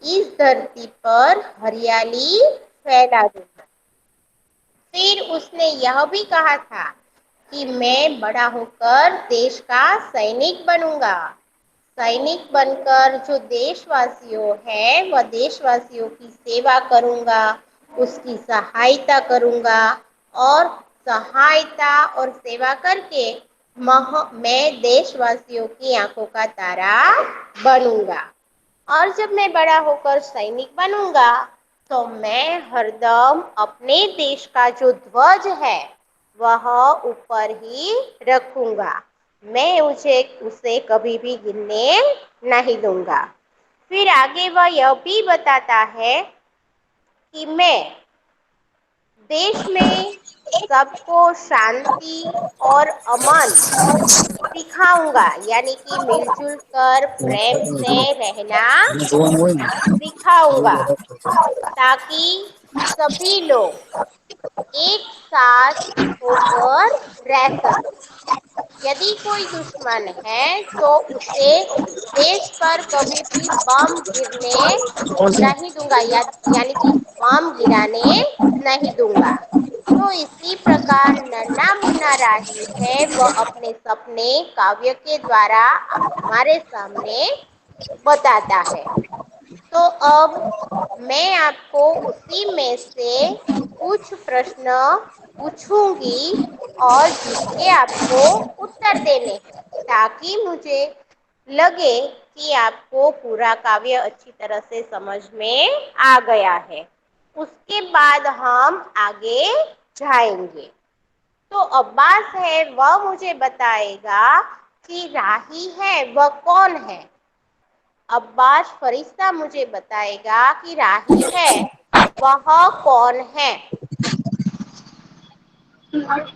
इस धरती पर हरियाली फैला दूंगा। फिर उसने यह भी कहा था कि मैं बड़ा होकर देश का सैनिक बनूंगा। सैनिक बनकर जो देशवासियों है वह देशवासियों की सेवा करूंगा, उसकी सहायता करूंगा और सहायता और सेवा करके मैं देशवासियों की आंखों का तारा बनूंगा। और जब मैं बड़ा होकर सैनिक बनूंगा तो मैं हरदम अपने देश का जो ध्वज है वह ऊपर ही रखूंगा। मैं उसे कभी भी गिरने नहीं दूंगा। फिर आगे वह यह भी बताता है कि मैं देश में सबको शांति और अमन सिखाऊंगा, यानी कि मिलजुल कर प्रेम से रहना सिखाऊंगा, ताकि सभी लोग एक साथ होकर रह सके। यदि कोई दुश्मन है तो उसे देश पर कभी भी बम गिरने नहीं दूंगा, यानी कि बम गिराने नहीं दूंगा। तो इसी प्रकार नन्ना मुन्ना राही है वह अपने सपने काव्य के द्वारा हमारे सामने बताता है। तो अब मैं आपको उसी में से कुछ प्रश्न पूछूंगी और जिसके आपको उत्तर देने हैं, ताकि मुझे लगे कि आपको पूरा काव्य अच्छी तरह से समझ में आ गया है। उसके बाद हम आगे जाएंगे। तो अब्बास है वह मुझे बताएगा कि राही है वह कौन है। अब्बास फरिश्ता मुझे बताएगा कि राही है वह कौन है। राही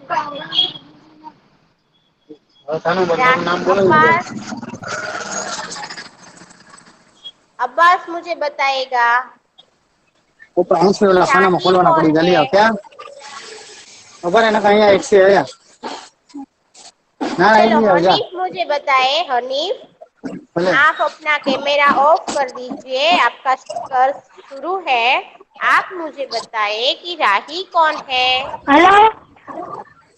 अब्बास अब्बास मुझे बताएगा ऊपर आंच पे वाला कि खाना में राही खोलवाना कौन पड़ी जल्दी है। आओ क्या ऊपर है ना कहीं एक से है ना चलो नहीं हो जा हनीफ मुझे बताए। हनीफ, भले आप अपना कैमरा ऑफ कर दीजिए, आपका स्पीकर शुरू है। आप मुझे बताए कि राही कौन है। हेलो।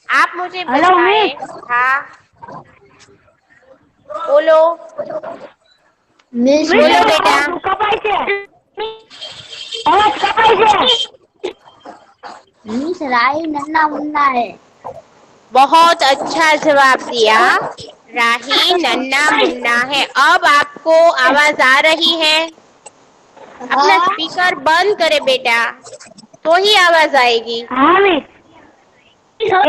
आप मुझे हेलो बताए। मिस। हाँ बोलो। मिस बोलो मेरा बेटा। आवाज कपाई से आवाज कपाई से मिस राही नन्ना मुन्ना है। बहुत अच्छा जवाब दिया। राही नन्ना मुन्ना है। अब आपको आवाज आ रही है। अपना हाँ स्पीकर बंद करे बेटा, तो ही आवाज आएगी। हाँ मिस। अब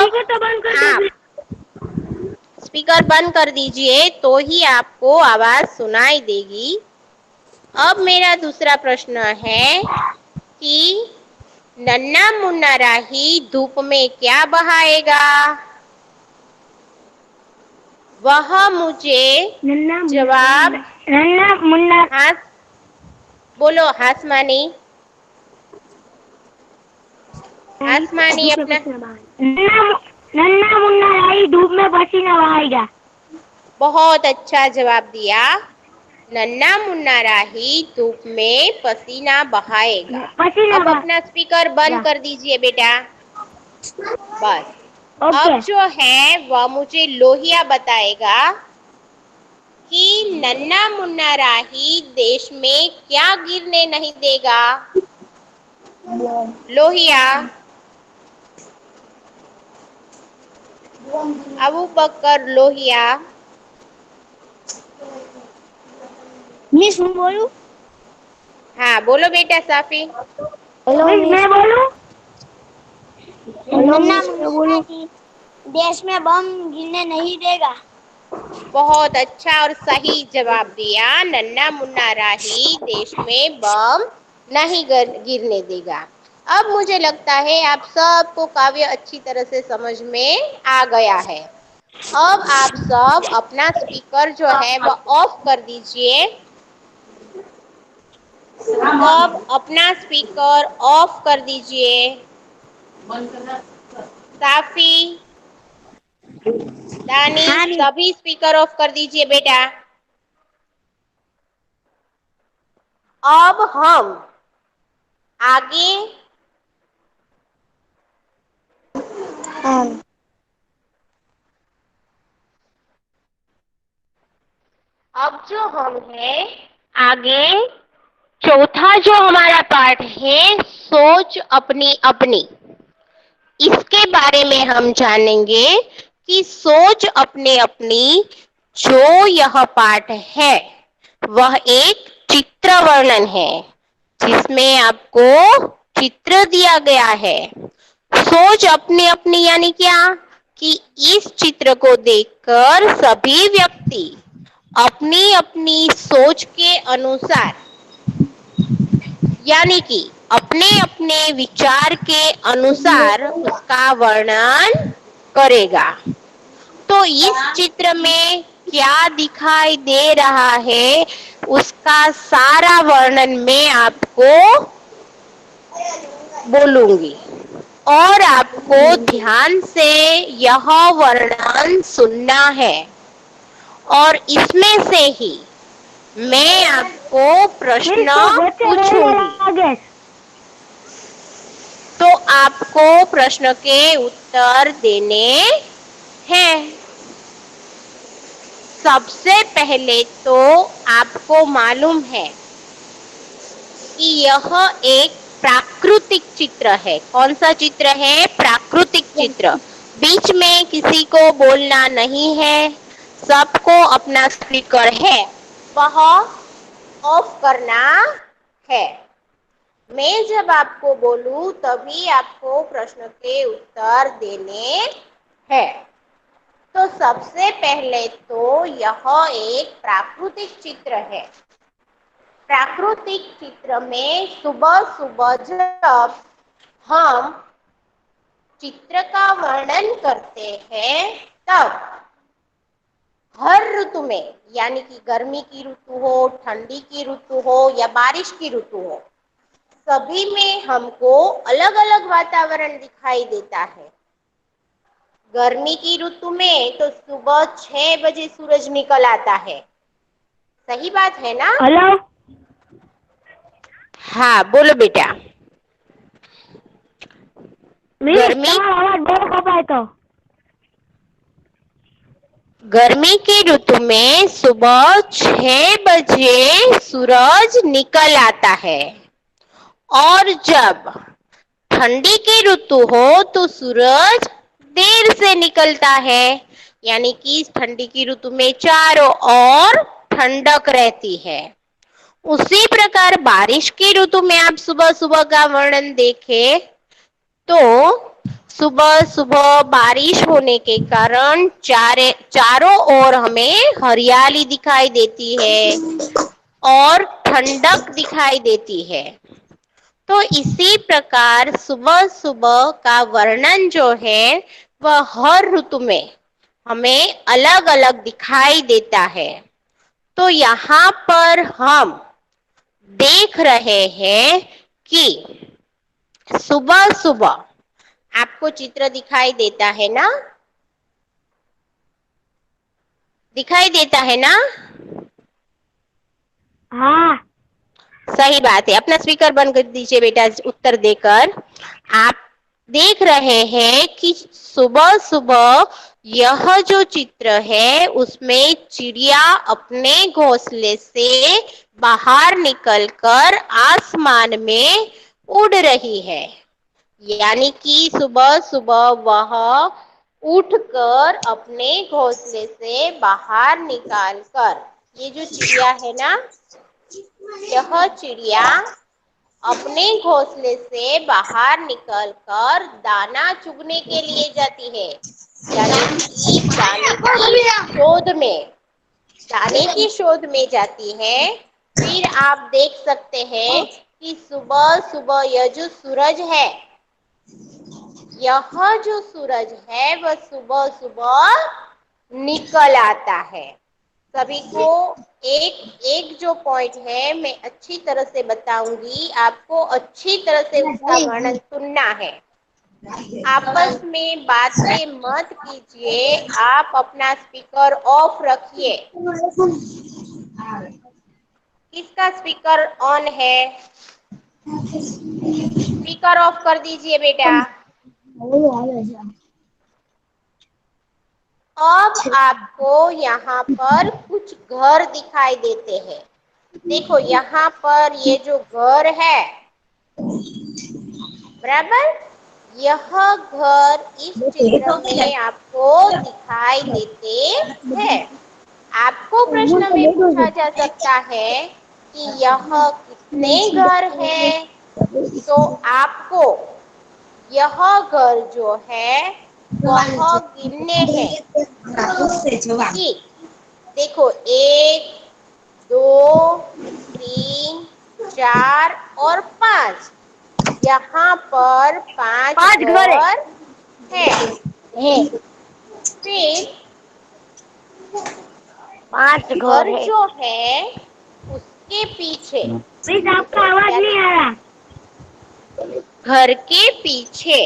स्पीकर तो बंद कर दो। आप स्पीकर बंद कर दीजिए तो ही आपको आवाज सुनाई देगी। अब मेरा दूसरा प्रश्न है कि नन्ना मुन्ना राही धूप में क्या बहाएगा। वह मुझे नन्ना मुन्ना जवाब नन्ना मुन्ना हाथ बोलो। हासमानी हासमानी धूप में अपना पसीना बहाएगा। नन्ना मुन्ना राही धूप में पसीना बहाएगा। बहुत अच्छा जवाब दिया। नन्ना मुन्ना राही धूप में पसीना बहाएगा। पसीना अब अपना स्पीकर बंद बहाएगा। कर दीजिए बेटा। बस। ओके। अब जो है वह मुझे लोहिया बताएगा कि नन्ना मुन्ना राही देश में क्या गिरने नहीं देगा। लोहिया। अबू बकर लोहिया। मिस मैं बोलूं। हाँ बोलो बेटा साफी। हेलो मिस मैं बोलूं। हेलो नन्ना मिस मैं मुन्ना बोलूं। राही देश में बम गिरने नहीं देगा। बहुत अच्छा और सही जवाब दिया। नन्ना मुन्ना राही देश में बम नहीं गिरने देगा। अब मुझे लगता है आप सबको काव्य अच्छी तरह से समझ में आ गया है। अब आप सब अपना स्पीकर जो है वह ऑफ कर दीजिए। सब अपना स्पीकर ऑफ कर दीजिए। साफी, दानिश हाँ मिस। सभी स्पीकर ऑफ कर दीजिए बेटा। अब हम आगे अब जो हम है आगे चौथा जो हमारा पाठ है सोच अपनी अपनी, इसके बारे में हम जानेंगे कि सोच अपने अपनी जो यह पाठ है वह एक चित्र वर्णन है जिसमें आपको चित्र दिया गया है। सोच अपनी अपनी यानी क्या कि इस चित्र को देखकर सभी व्यक्ति अपनी अपनी सोच के अनुसार यानी कि अपने अपने विचार के अनुसार उसका वर्णन करेगा। तो इस चित्र में क्या दिखाई दे रहा है उसका सारा वर्णन मैं आपको बोलूंगी और आपको ध्यान से यह वर्णन सुनना है और इसमें से ही मैं आपको प्रश्न पूछूंगी। तो आपको प्रश्न के उत्तर देने हैं। सबसे पहले तो आपको मालूम है कि यह एक प्राकृतिक चित्र है। कौन सा चित्र है? प्राकृतिक चित्र। बीच में किसी को बोलना नहीं है, सबको अपना स्पीकर है वह ऑफ करना है। मैं जब आपको बोलूं तभी आपको प्रश्न के उत्तर देने हैं। तो सबसे पहले तो यह एक प्राकृतिक चित्र है। प्राकृतिक चित्र में सुबह सुबह जब हम चित्र का वर्णन करते हैं तब हर ऋतु में यानी कि गर्मी की ऋतु हो, ठंडी की ऋतु हो या बारिश की ऋतु हो, सभी में हमको अलग अलग वातावरण दिखाई देता है। गर्मी की ऋतु में तो सुबह 6 बजे सूरज निकल आता है। सही बात है ना? हेलो। हाँ बोलो बेटा। गर्मी की ऋतु में सुबह 6 बजे सूरज निकल आता है और जब ठंडी की ऋतु हो तो सूरज देर से निकलता है, यानी कि ठंडी की ऋतु में चारों ओर ठंडक रहती है। उसी प्रकार बारिश की ऋतु में आप सुबह सुबह का वर्णन देखें तो सुबह सुबह बारिश होने के कारण चारों ओर हमें हरियाली दिखाई देती है और ठंडक दिखाई देती है। तो इसी प्रकार सुबह सुबह का वर्णन जो है वह हर ऋतु में हमें अलग अलग दिखाई देता है। तो यहाँ पर हम देख रहे हैं कि सुबह सुबह आपको चित्र दिखाई देता है ना? दिखाई देता है ना? हाँ। सही बात है। अपना स्पीकर बंद कर दीजिए बेटा उत्तर देकर। आप देख रहे हैं कि सुबह सुबह यह जो चित्र है उसमें चिड़िया अपने घोंसले से बाहर निकलकर आसमान में उड़ रही है, यानी कि सुबह सुबह वह उठकर अपने घोंसले से बाहर निकालकर, ये जो चिड़िया है ना, यह चिड़िया अपने घोंसले से बाहर निकलकर दाना चुगने के लिए जाती है, यानी कि दाने की शोध में जाती है। फिर आप देख सकते हैं कि सुबह सुबह यह जो सूरज है, यह जो सूरज है वह सुबह सुबह निकल आता है। सभी को एक एक जो पॉइंट है मैं अच्छी तरह से बताऊंगी, आपको अच्छी तरह से उसका वर्णन सुनना है। आपस में बातें मत कीजिए, आप अपना स्पीकर ऑफ रखिए। किसका स्पीकर ऑन है? स्पीकर ऑफ कर दीजिए बेटा। अब आपको यहाँ पर कुछ घर दिखाई देते हैं। देखो यहाँ पर ये जो घर है, बराबर, यह घर इस चित्र में आपको दिखाई देते हैं। आपको प्रश्न में पूछा जा सकता है कि यह कितने घर है, तो आपको यह घर जो है वह गिनने हैं। ठीक, देखो 1, 2, 3, 4 और 5। यहाँ पर 5 घर है। फिर 5 घर जो है उसके पीछे, मिस आपका आवाज नहीं आ रहा। घर के पीछे,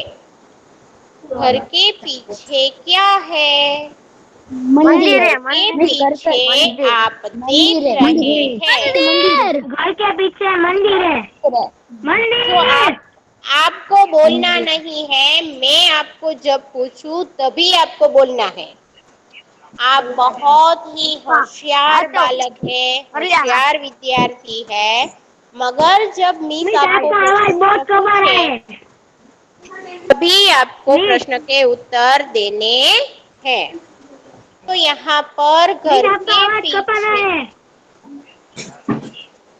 घर के पीछे क्या है? मंदिर है। घर के पीछे आप देख रहे हैं, घर के पीछे मंदिर है। मंदिर तो आपको बोलना नहीं है। मैं आपको जब पूछूं तभी आपको बोलना है। आप बहुत ही होशियार बालक है, होशियार विद्यार्थी है, मगर जब मिस आपको बहुत कमर है। तभी आपको प्रश्न के उत्तर देने हैं। तो यहाँ पर घर के पीछे,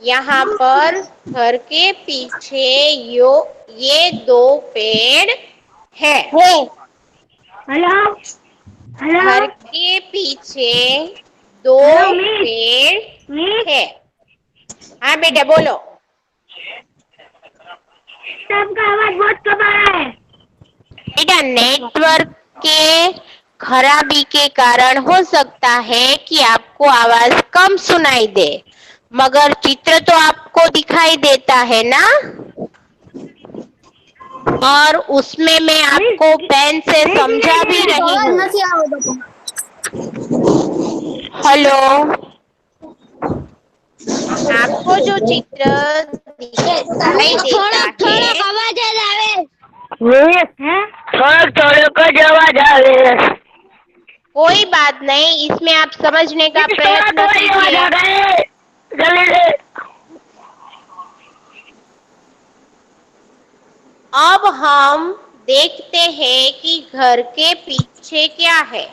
यहाँ पर घर के पीछे ये 2 पेड़ है। हेलो घर के पीछे 2 पेड़ है। हाँ बेटा बोलो। सबका आवाज बहुत कम आ रहा है। बेटा नेटवर्क के खराबी के कारण हो सकता है कि आपको आवाज कम सुनाई दे, मगर चित्र तो आपको दिखाई देता है ना, और उसमें मैं आपको पेन से समझा भी रही हूँ। हेलो, आपको जो चित्र दिखाई देता है, कोई बात नहीं, इसमें आप समझने का प्रयत्न कीजिए। अब हम देखते हैं कि घर के पीछे क्या है।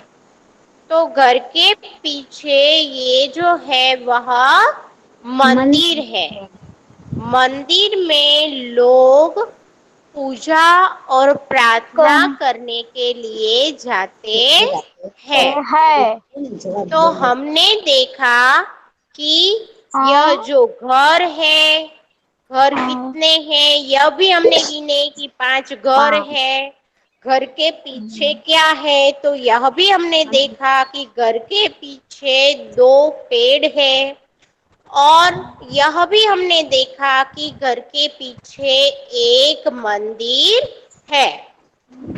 तो घर के पीछे ये जो है वह मंदिर है। मंदिर में लोग पूजा और प्रार्थना करने के लिए जाते हैं। तो हमने देखा कि यह जो घर है, घर कितने हैं यह भी हमने गिने कि 5 घर है। घर के पीछे क्या है, तो यह भी हमने देखा कि घर के पीछे 2 पेड़ है। और यह भी हमने देखा कि घर के पीछे एक मंदिर है।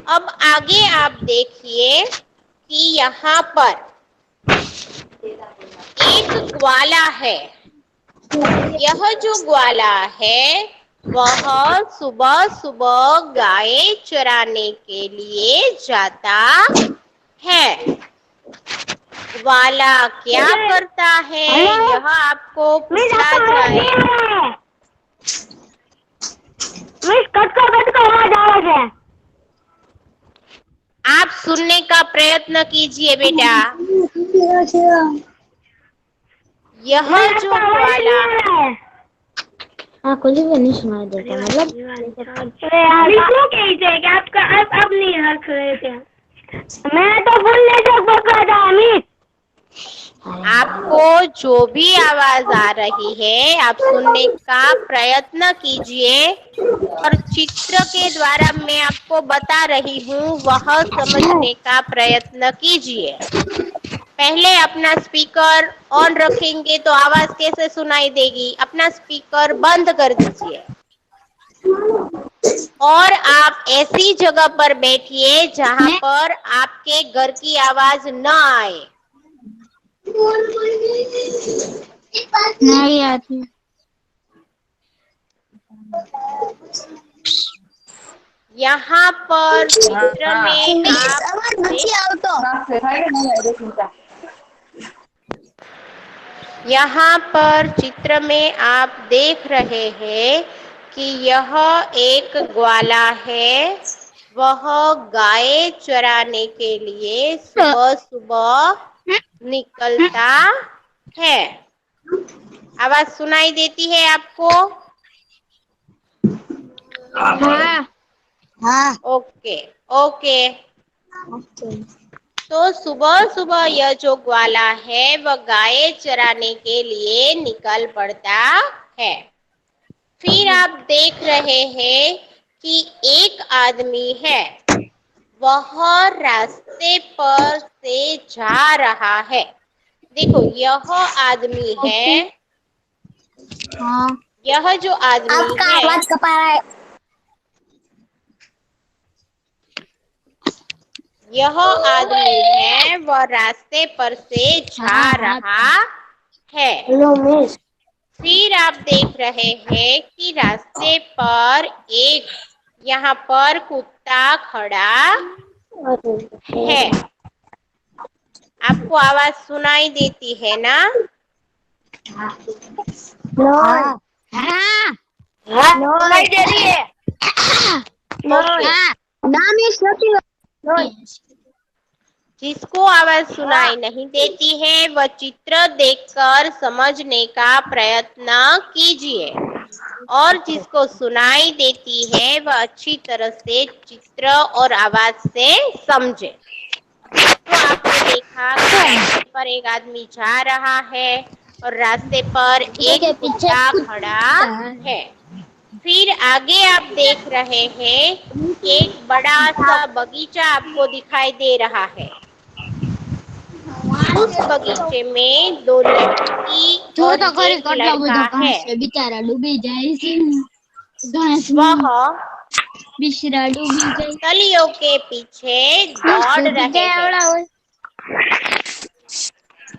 अब आगे आप देखिए कि यहाँ पर एक ग्वाला है। यह जो ग्वाला है वह सुबह सुबह गाय चराने के लिए जाता है। ग्वाला क्या करता है यह आपको पूछा जाए। आप सुनने का प्रयत्न कीजिए बेटा। यह जो ग्वाला, कुछ भी नहीं सुनाई देता, मतलब आपका अब नहीं रख रहे थे। मैं तो बोलने से बका था अमित। आपको जो भी आवाज आ रही है आप सुनने का प्रयत्न कीजिए, और चित्र के द्वारा मैं आपको बता रही हूँ वह समझने का प्रयत्न कीजिए। पहले अपना स्पीकर ऑन रखेंगे तो आवाज कैसे सुनाई देगी। अपना स्पीकर बंद कर दीजिए और आप ऐसी जगह पर बैठिए जहां पर आपके घर की आवाज न आए। नहीं आती। यहाँ पर चित्र में आप यहाँ पर चित्र में आप देख रहे हैं कि यह एक ग्वाला है। वह गाय चराने के लिए सुबह सुबह निकलता है। आवाज सुनाई देती है आपको? हाँ हाँ। Okay okay. तो सुबह सुबह यह जो ग्वाला है वह गाय चराने के लिए निकल पड़ता है। फिर आप देख रहे हैं कि एक आदमी है, वह रास्ते पर से जा रहा है। देखो यह आदमी है, हाँ। यह जो आदमी आपका है आवाज कपा रहा है। यह आदमी है, वह रास्ते पर से जा रहा है। Hello miss. फिर आप देख रहे हैं कि रास्ते पर एक यहाँ पर कुत्ता खड़ा है। आपको आवाज सुनाई देती है ना? हाँ हाँ। सुनाई दे रही है? नाम ये सोची। जिसको आवाज सुनाई नहीं देती है वह चित्र देखकर समझने का प्रयत्न कीजिए, और जिसको सुनाई देती है वह अच्छी तरह से चित्र और आवाज से समझे। तो आपने देखा कि रास्ते पर एक आदमी जा रहा है और रास्ते पर एक कुत्ता खड़ा है। फिर आगे आप देख रहे हैं एक बड़ा सा बगीचा आपको दिखाई दे रहा है। उस बगीचे में दो लड़की और एक लड़का है। बेचारा डूबी जाए घास वह बिशरा डूबी जाए। तलियों के पीछे दौड़ रहे हैं।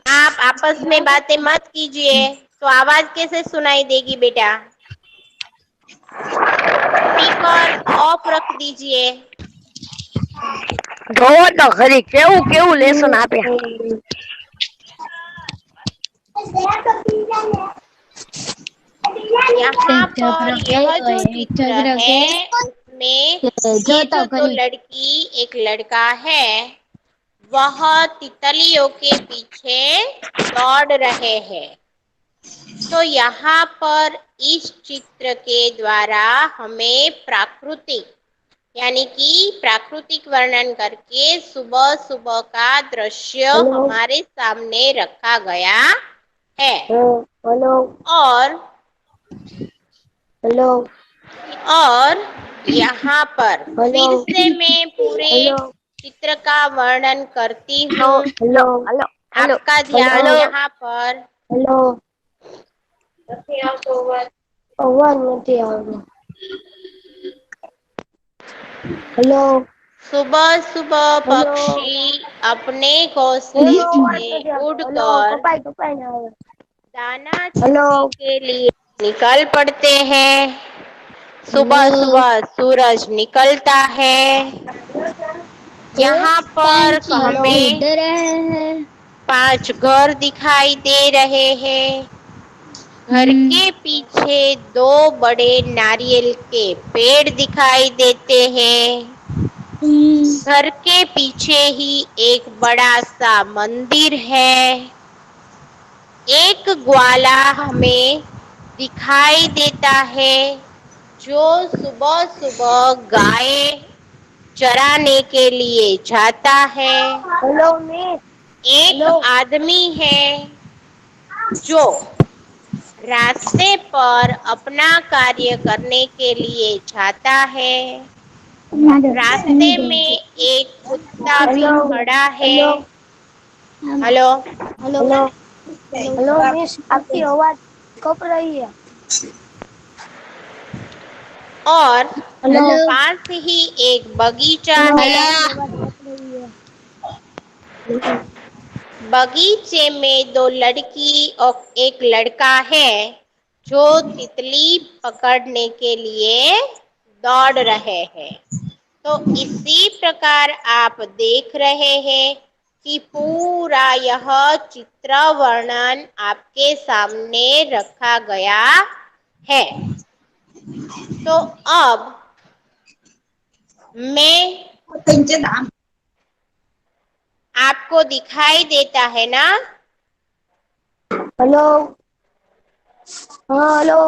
आप आपस में बातें मत कीजिए, तो आवाज कैसे सुनाई देगी बेटा? स्पीकर ऑफ रख दीजिए। तो खरी केवू केवू लेसन आपे। यहाँ पर यह जो चित्र है उसमें ये जो दो लड़की एक लड़का है वह तितलियों के पीछे दौड़ रहे हैं। तो यहाँ पर इस चित्र के द्वारा हमें प्राकृतिक यानी कि प्राकृतिक वर्णन करके सुबह सुबह का दृश्य हमारे सामने रखा गया है। और यहाँ पर फिर से मैं पूरे चित्र का वर्णन करती हूँ। आपका ध्यान यहाँ पर सुबह सुबह पक्षी अपने घोंसले से उड़कर दाना चुगने के लिए निकल पड़ते हैं। सुबह सुबह सूरज निकलता है। यहाँ पर हमें 5 घर दिखाई दे रहे हैं। घर के पीछे 2 बड़े नारियल के पेड़ दिखाई देते हैं। घर के पीछे ही एक बड़ा सा मंदिर है। एक ग्वाला हमें दिखाई देता है जो सुबह सुबह गाय चराने के लिए जाता है। एक आदमी है जो रास्ते पर अपना कार्य करने के लिए जाता है। रास्ते में एक कुत्ता भी खड़ा है। हेलो मिस, आपकी आवाज कप रही है। और पास ही एक बगीचा है। बगीचे में दो लड़की और एक लड़का है जो तितली पकड़ने के लिए दौड़ रहे हैं। तो इसी प्रकार आप देख रहे हैं कि पूरा यह चित्र वर्णन आपके सामने रखा गया है। तो अब मैं आपको दिखाई देता है ना? हेलो। हाँ हेलो।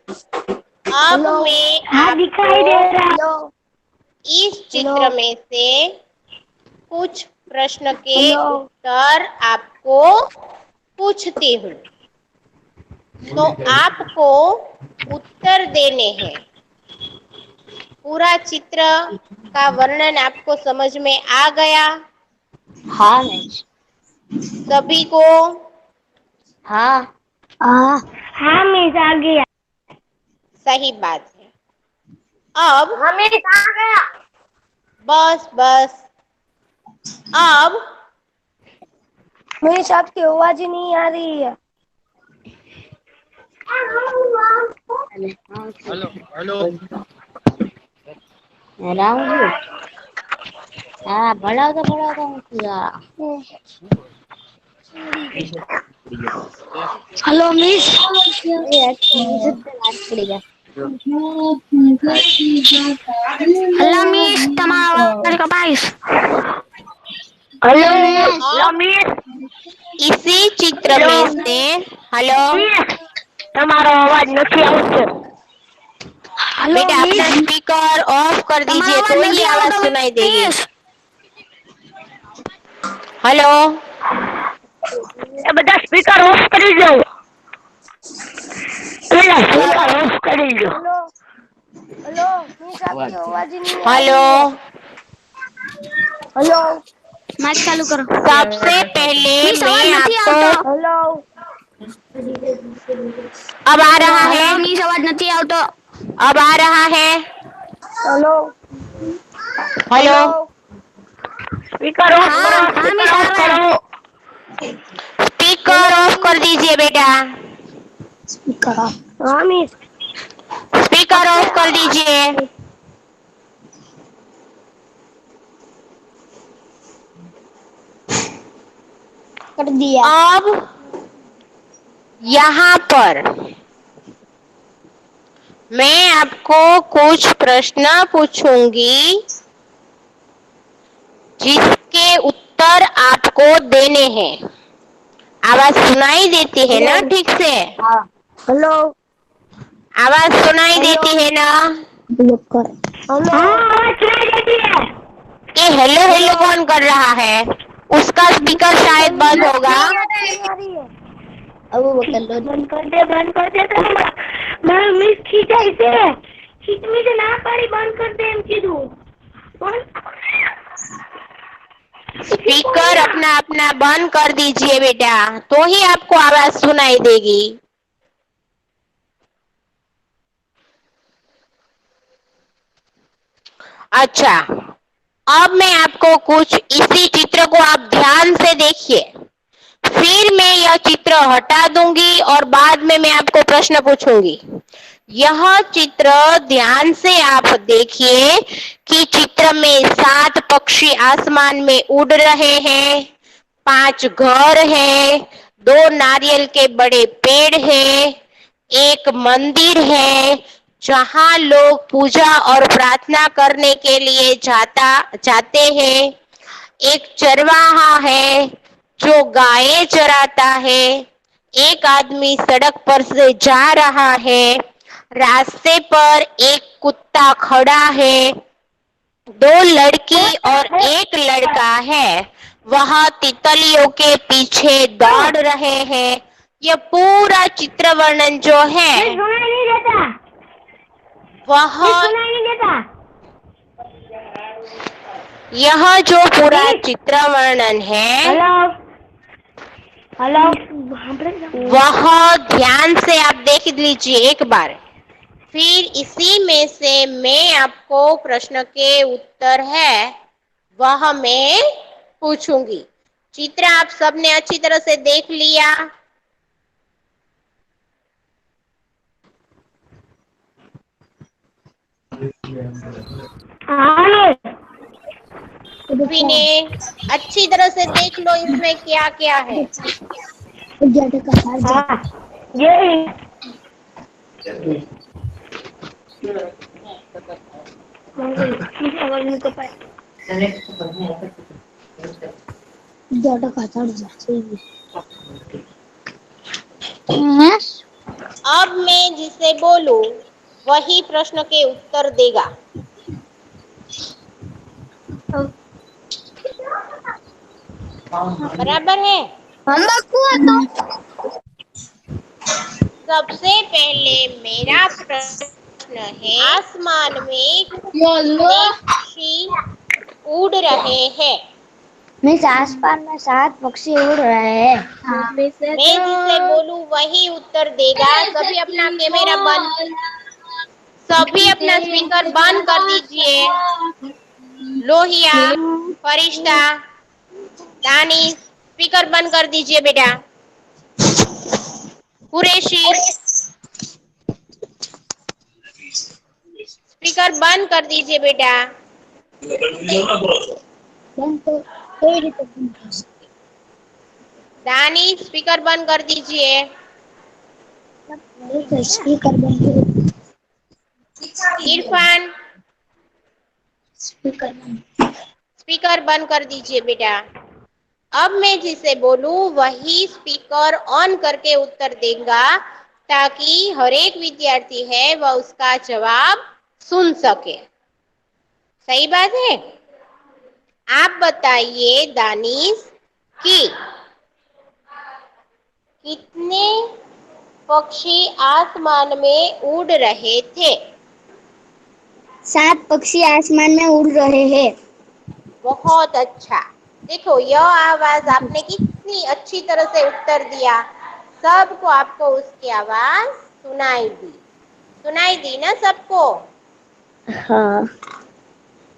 अब हेलो। मैं हाँ दिखाई दे रहा है। हेलो। इस चित्र में से कुछ प्रश्न के हेलो। उत्तर आपको पूछती हूँ, तो आपको उत्तर देने हैं। पूरा चित्र का वर्णन आपको समझ में आ गया? हाँ मिस। सभी को? हाँ हाँ हाँ मिस आ गया। सही बात है। अब हमें कहाँ गया? बस बस अब मिस आपकी आवाज ही नहीं आ रही है। Hello hello. राम जी। हाँ बढ़ाता हूँ यार। Hello miss. ये बात करेगा। हेलो मिस તમારો અવાજ કપાઈશ. Hello miss. इसी चित्र में से हेलो તમારો અવાજ નથી આવતો. हेलो बेटा अपना मिस. स्पीकर ऑफ कर दीजिए तो ही आवाज सुनाई देगी। हेलो એ બધા સ્પીકર ઓફ કરી દો. પેલા સ્પીકર ઓફ કરી દો. हेलो. हेलो मिस आपकी आवाज ही नहीं आ हेलो रही है. हेलो. माइक चालू करो. सबसे पहले मिस मैं आवाज નથી आपको આવતો. हेलो. अब आ रहा है? हेलो मिस आवाज નથી આવતો. अब आ रहा है? हेलो. हेलो સ્પીકર ઓફ हाँ કરો. हाँ સ્પીકર मिस आ ઓફ रहा है. કરો. स्पीकर ऑफ कर दीजिए बेटा। हाँ मिस. स्पीकर ऑफ कर दीजिए। कर दिया. अब यहाँ पर मैं आपको कुछ प्रश्न पूछूंगी जिसके उत्तर आपको देने हैं। आवाज सुनाई देती है ना ठीक से? हेलो. आवाज सुनाई देती है ना? हेलो. हाँ आवाज सुनाई देती है. ये हेलो हेलो कौन कर रहा है? उसका स्पीकर शायद बंद होगा। अब वो कर लो। बंद कर दे तो मैं मिस खींचाई से खींचनी से ना पाड़ी बंद कर दे एम कीधु. स्पीकर अपना अपना बंद कर दीजिए बेटा, तो ही आपको आवाज सुनाई देगी। अच्छा, अब मैं आपको कुछ इसी चित्र को आप ध्यान से देखिए, फिर मैं यह चित्र हटा दूंगी और बाद में मैं आपको प्रश्न पूछूंगी। यह चित्र ध्यान से आप देखिए कि चित्र में 7 पक्षी आसमान में उड़ रहे हैं, 5 घर हैं, 2 नारियल के बड़े पेड़ हैं, एक मंदिर है जहां लोग पूजा और प्रार्थना करने के लिए जाते हैं, एक चरवाहा है जो गायें चराता है, एक आदमी सड़क पर से जा रहा है, रास्ते पर एक कुत्ता खड़ा है, 2 लड़की और एक लड़का है, वह तितलियों के पीछे दौड़ रहे हैं। यह पूरा चित्र वर्णन जो है सुनाई नहीं देता. वह सुनाई नहीं देता. यह जो पूरा चित्र वर्णन है हेलो. हेलो. वह ध्यान से आप देख लीजिए एक बार, फिर इसी में से मैं आपको प्रश्न के उत्तर है वह मैं पूछूंगी। चित्र आप सबने अच्छी तरह से देख लिया। हाँ सभी ने अच्छी तरह से देख लो इसमें क्या क्या है। हाँ ये अब मैं जिसे बोलूं वही प्रश्न के उत्तर देगा। बराबर है। सबसे पहले मेरा प्रश्न है, आसमान में कितने पक्षी उड़ रहे हैं? मिस आसमान में 7 पक्षी उड़ रहे हैं। मैं जिसे बोलूं वही उत्तर देगा। सभी अपना कैमरा बंद, सभी अपना स्पीकर बंद कर दीजिए। लोहिया, फरिश्ता, दानिश, स्पीकर बंद कर दीजिए बेटा। कुरैशी, स्पीकर बंद कर दीजिए बेटा। दानिश, स्पीकर बंद कर दीजिए। इरफान, स्पीकर बंद कर दीजिए बेटा। अब मैं जिसे बोलूं वही स्पीकर ऑन करके उत्तर देगा, ताकि हर एक विद्यार्थी है वह उसका जवाब सुन सके। सही बात है। आप बताइए दानिश कि कितने पक्षी आसमान में उड़ रहे थे? 7 पक्षी आसमान में उड़ रहे हैं। बहुत अच्छा। देखो यह आवाज आपने कितनी अच्छी तरह से उत्तर दिया। सबको आपको उसकी आवाज सुनाई दी ना सबको? हाँ।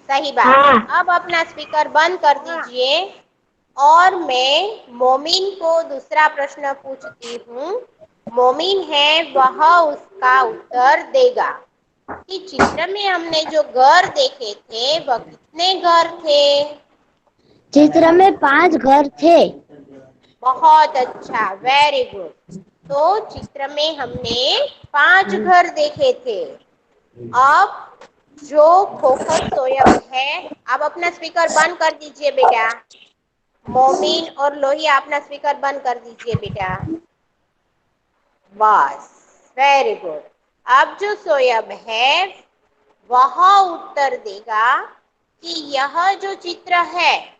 सही बात। हाँ। अब अपना स्पीकर बंद कर दीजिए और मैं मोमिन को दूसरा प्रश्न पूछती हूँ। मोमिन है वह उसका उत्तर देगा कि चित्र में हमने जो घर देखे थे वह कितने घर थे? चित्र में 5 घर थे। बहुत अच्छा, वेरी गुड। तो चित्र में हमने 5 घर देखे थे। अब जो खोखर सोयब है, आप अपना स्पीकर बंद कर दीजिए बेटा। मोमिन और लोहिया अपना स्पीकर बंद कर दीजिए बेटा। बस, वेरी गुड। अब जो सोयब है वह उत्तर देगा कि यह जो चित्र है,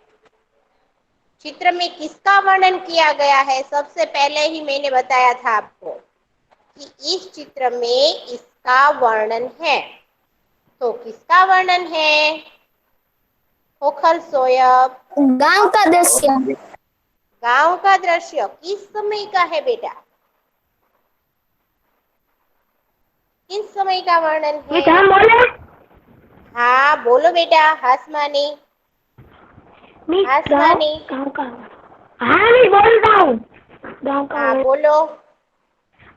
चित्र में किसका वर्णन किया गया है? सबसे पहले ही मैंने बताया था आपको कि इस चित्र में इसका वर्णन है। तो किसका वर्णन है? खोखर सोयब, गांव का दृश्य। गांव का दृश्य किस समय का है बेटा? किस समय का वर्णन मैं है? क्या बोले? हाँ बोलो बेटा। आसमानी, आसमानी। गाँव का। हाँ मैं बोलता हूँ। गाँव का हाँ बोलो।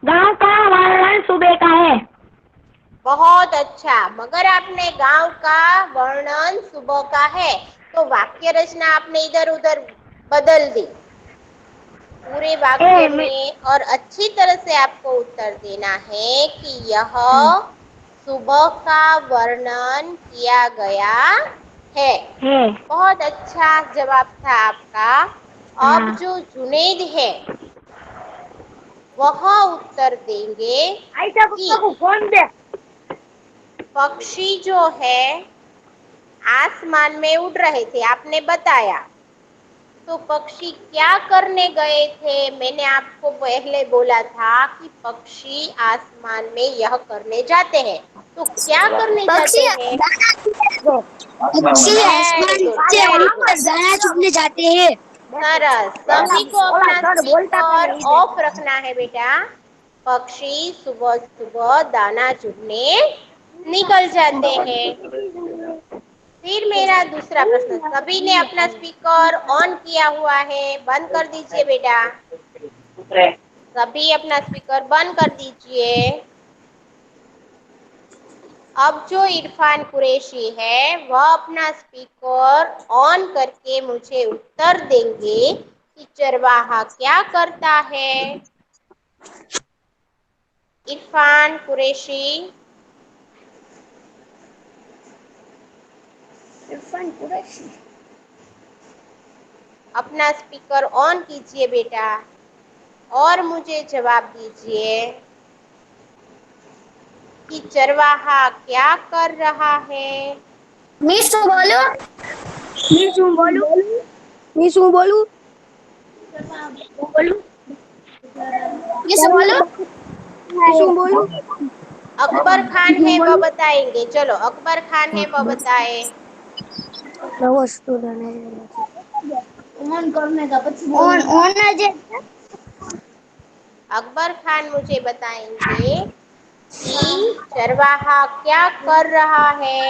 गाँव का वर्णन सुबह का है। बहुत अच्छा। मगर आपने गांव का वर्णन सुबह का है, तो वाक्य रचना आपने इधर उधर बदल दी पूरे वाक्य में, और अच्छी तरह से आपको उत्तर देना है कि यह सुबह का वर्णन किया गया है। बहुत अच्छा जवाब था आपका। अब जो जुनैद है वह उत्तर देंगे कि कौन दे? पक्षी जो है आसमान में उड़ रहे थे, आपने बताया। तो पक्षी क्या करने गए थे? मैंने आपको पहले बोला था कि पक्षी आसमान में यह करने जाते हैं। तो क्या करने जाते हैं? पक्षी आसमान से उड़कर दाना चुगने जाते हैं। सरस। सभी को अपना स्पीकर ऑफ रखना है बेटा। पक्षी सुबह सुबह दाना चुगने निकल जाते हैं। फिर मेरा दूसरा प्रश्न, सभी ने अपना स्पीकर ऑन किया हुआ है, बंद कर दीजिए बेटा। सभी अपना स्पीकर बंद कर दीजिए। अब जो इरफान कुरैशी है वह अपना स्पीकर ऑन करके मुझे उत्तर देंगे कि चरवाहा क्या करता है। इरफान कुरैशी, अपना स्पीकर ऑन कीजिए बेटा और मुझे जवाब दीजिए कि चरवाहा क्या कर रहा है। मैं શું બોલું मैं શું બોલું मैं શું બોલું मैं શું બોલું मैं શું બોલું अकबर खान है वह बताएंगे। चलो अकबर खान है वह बताए। नવો स्टूडेंट ऑन करने का પછી ऑन જ अकबर खान मुझे बताएंगे कि चरवाहा क्या कर रहा है।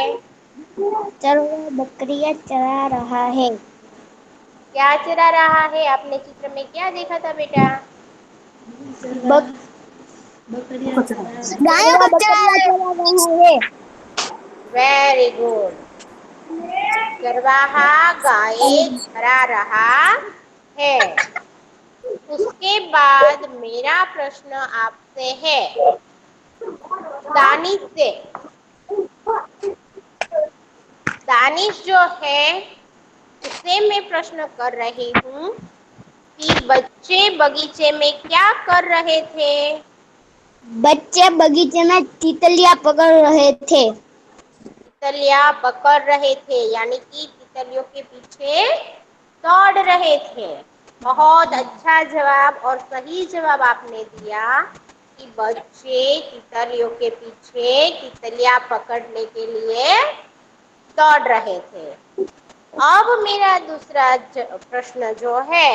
चलो बकरियां चरा रहा है क्या चरा रहा है? आपने चित्र में क्या देखा था बेटा? गायों को चरा रहा है वेरी गुड। चरवाहा गाय चरा रहा है। उसके बाद मेरा प्रश्न आपसे है, दानिश से। दानिश जो है उससे मैं प्रश्न कर रही हूँ कि बच्चे बगीचे में क्या कर रहे थे। बच्चे बगीचे में तितलियां पकड़ रहे थे तितलियां पकड़ रहे थे, यानी कि तितलियों के पीछे दौड़ रहे थे। बहुत अच्छा जवाब और सही जवाब आपने दिया कि बच्चे तितलियों के पीछे तितलियां पकड़ने के लिए दौड़ रहे थे। अब मेरा दूसरा प्रश्न जो है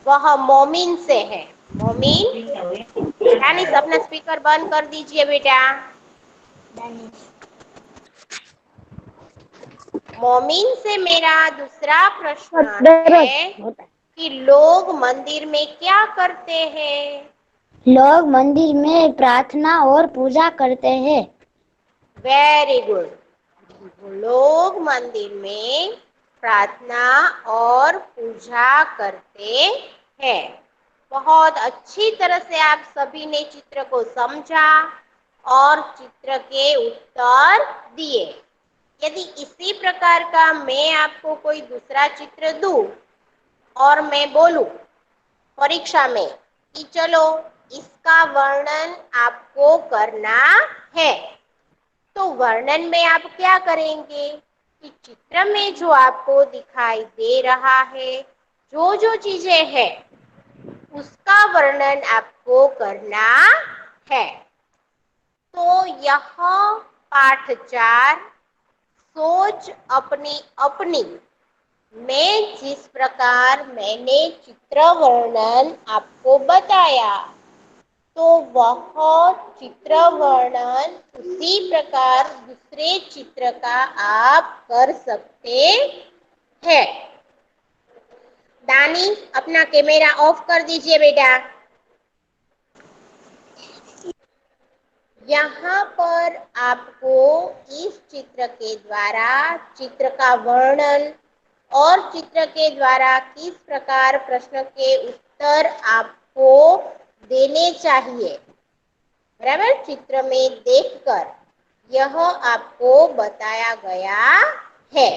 वह मोमिन से है। मोमिन, दानिश अपना स्पीकर बंद कर दीजिए बेटा। मोमिन से मेरा दूसरा प्रश्न है कि लोग मंदिर में क्या करते हैं। लोग मंदिर में प्रार्थना और पूजा करते हैं वेरी गुड। लोग मंदिर में प्रार्थना और पूजा करते हैं। बहुत अच्छी तरह से आप सभी ने चित्र को समझा और चित्र के उत्तर दिए। यदि इसी प्रकार का मैं आपको कोई दूसरा चित्र दूं और मैं बोलूं परीक्षा में कि चलो इसका वर्णन आपको करना है, तो वर्णन में आप क्या करेंगे कि चित्र में जो आपको दिखाई दे रहा है, जो जो चीजें हैं उसका वर्णन आपको करना है। तो यह पाठ 4 सोच अपनी अपनी में जिस प्रकार मैंने चित्र वर्णन आपको बताया, तो वह चित्र वर्णन उसी प्रकार दूसरे चित्र का आप कर सकते हैं। दानिश अपना कैमरा ऑफ कर दीजिए बेटा। यहाँ पर आपको इस चित्र के द्वारा चित्र का वर्णन और चित्र के द्वारा किस प्रकार प्रश्न के उत्तर आपको देने चाहिए, बराबर, चित्र में देखकर यह आपको बताया गया है।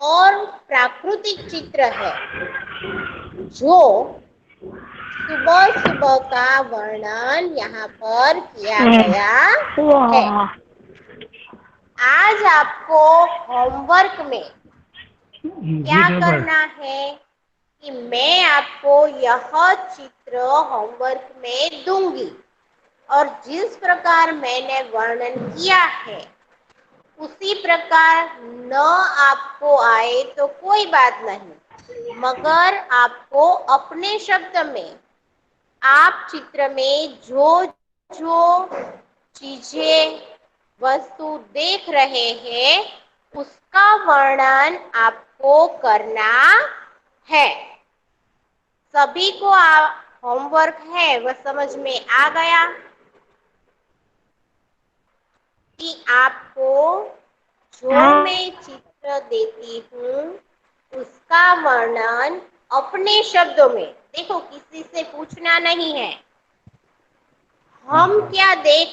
और प्राकृतिक चित्र है जो सुबह सुबह का वर्णन यहाँ पर किया गया है। आज आपको होमवर्क में क्या करना है कि मैं आपको यह चित्र होमवर्क में दूंगी और जिस प्रकार मैंने वर्णन किया है उसी प्रकार न आपको आए तो कोई बात नहीं, मगर आपको अपने शब्द में आप चित्र में जो जो चीजें वस्तु देख रहे हैं उसका वर्णन आपको करना है। सभी को होमवर्क है वह समझ में आ गया कि आपको जो मैं चित्र देती हूँ उसका वर्णन अपने शब्दों में, देखो किसी से पूछना नहीं है, हम क्या देख